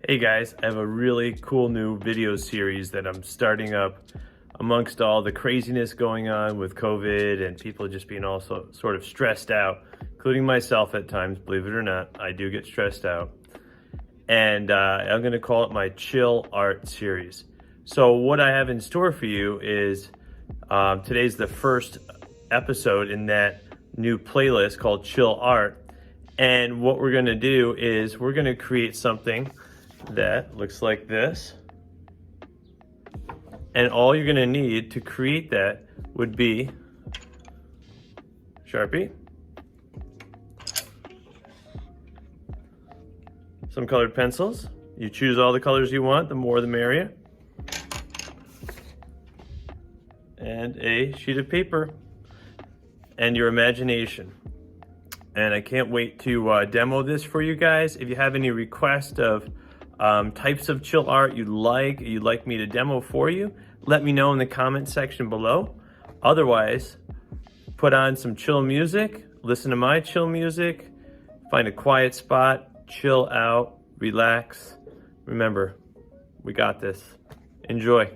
Hey guys, I have a really cool new video series that I'm starting up amongst all the craziness going on with COVID and people just being also sort of stressed out, including myself at times, believe it or not. I do get stressed out. And I'm gonna call it my Chill Art series. So what I have in store for you is, today's the first episode in that new playlist called Chill Art. And what we're gonna do is we're gonna create something that looks like this. And all you're gonna need to create that would be Sharpie, some colored pencils. You choose all the colors you want, the more the merrier. And a sheet of paper and your imagination. And I can't wait to demo this for you guys. If you have any requests of types of chill art you'd like me to demo for you, let me know in the comment section below. Otherwise, put on some chill music, listen to my chill music, find a quiet spot, chill out, relax. Remember, we got this. Enjoy.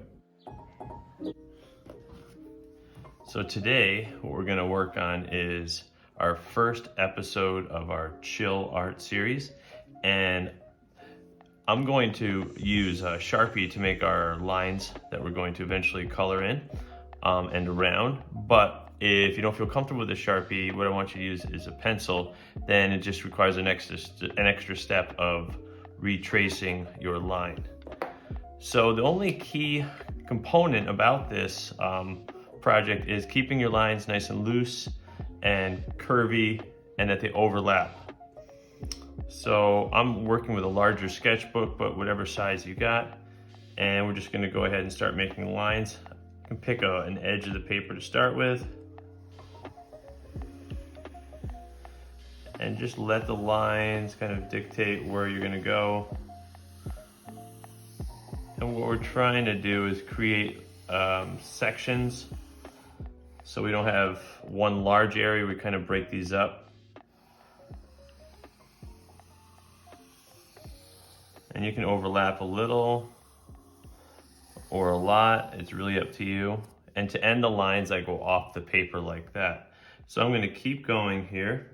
So today, what we're gonna work on is our first episode of our Chill Art series. And I'm going to use Sharpie to make our lines that we're going to eventually color in and around. But if you don't feel comfortable with the Sharpie, what I want you to use is a pencil. Then it just requires an extra step of retracing your line. So the only key component about this project is keeping your lines nice and loose and curvy and that they overlap. So I'm working with a larger sketchbook, but whatever size you got. And we're just gonna go ahead and start making lines. You can pick an edge of the paper to start with. And just let the lines kind of dictate where you're gonna go. And what we're trying to do is create sections. So we don't have one large area, we kind of break these up. And you can overlap a little or a lot, it's really up to you. And to end the lines, I go off the paper like that. So I'm gonna keep going here.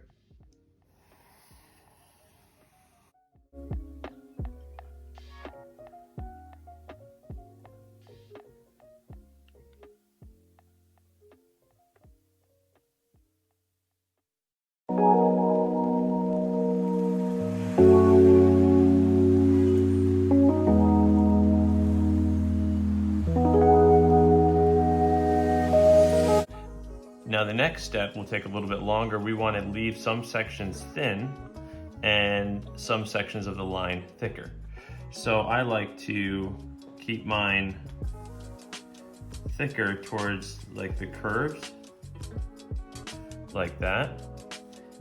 Now the next step will take a little bit longer. We want to leave some sections thin and some sections of the line thicker. So I like to keep mine thicker towards like the curves, like that.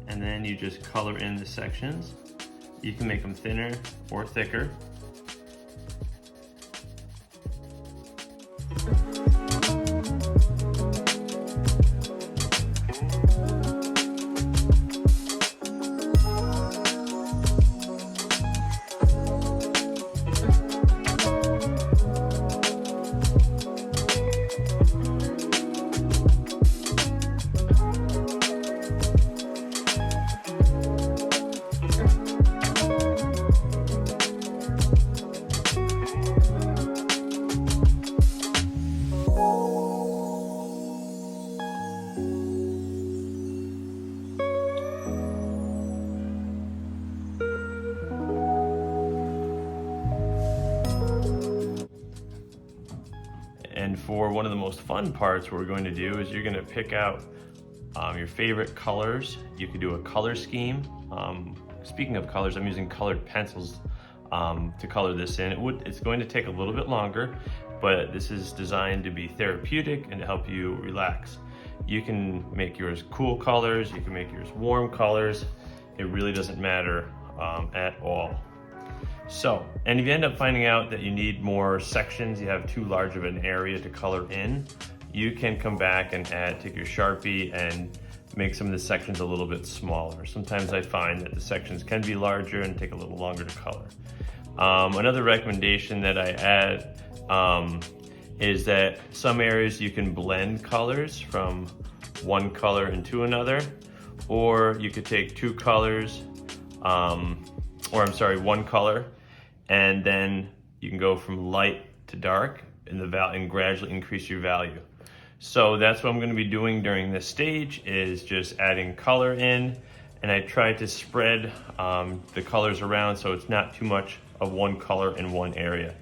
And then you just color in the sections. You can make them thinner or thicker. And for one of the most fun parts, what we're going to do is you're going to pick out your favorite colors. You could do a color scheme. Speaking of colors, I'm using colored pencils to color this in. It's going to take a little bit longer, but this is designed to be therapeutic and to help you relax. You can make yours cool colors, you can make yours warm colors. It really doesn't matter at all. So, and if you end up finding out that you need more sections, you have too large of an area to color in, you can come back and take your Sharpie and make some of the sections a little bit smaller. Sometimes I find that the sections can be larger and take a little longer to color. Another recommendation that I add is that some areas you can blend colors from one color into another, or you could take two colors, one color, and then you can go from light to dark and gradually increase your value. So that's what I'm going to be doing during this stage, is just adding color in, and I try to spread the colors around so it's not too much of one color in one area.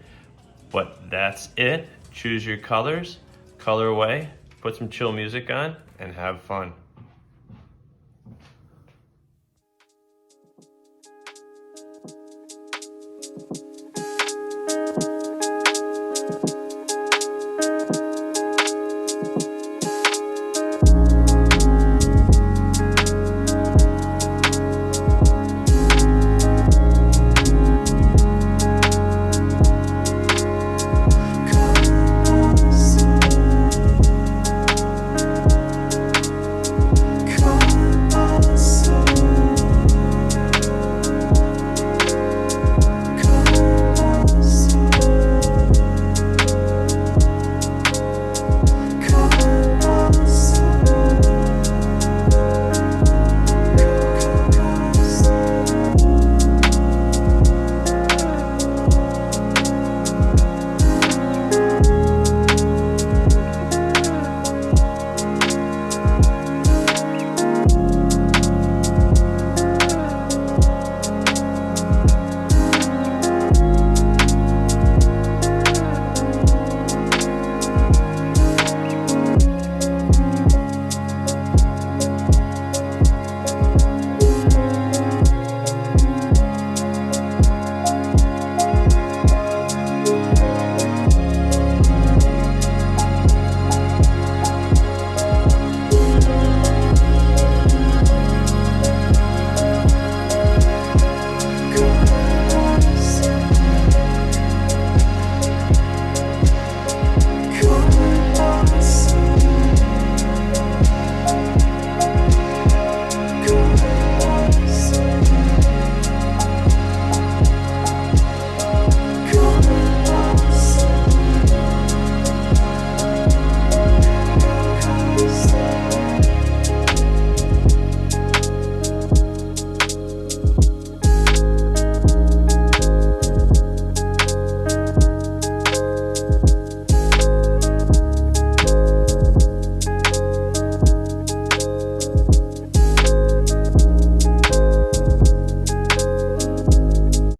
But that's it. Choose your colors, color away, put some chill music on, and have fun.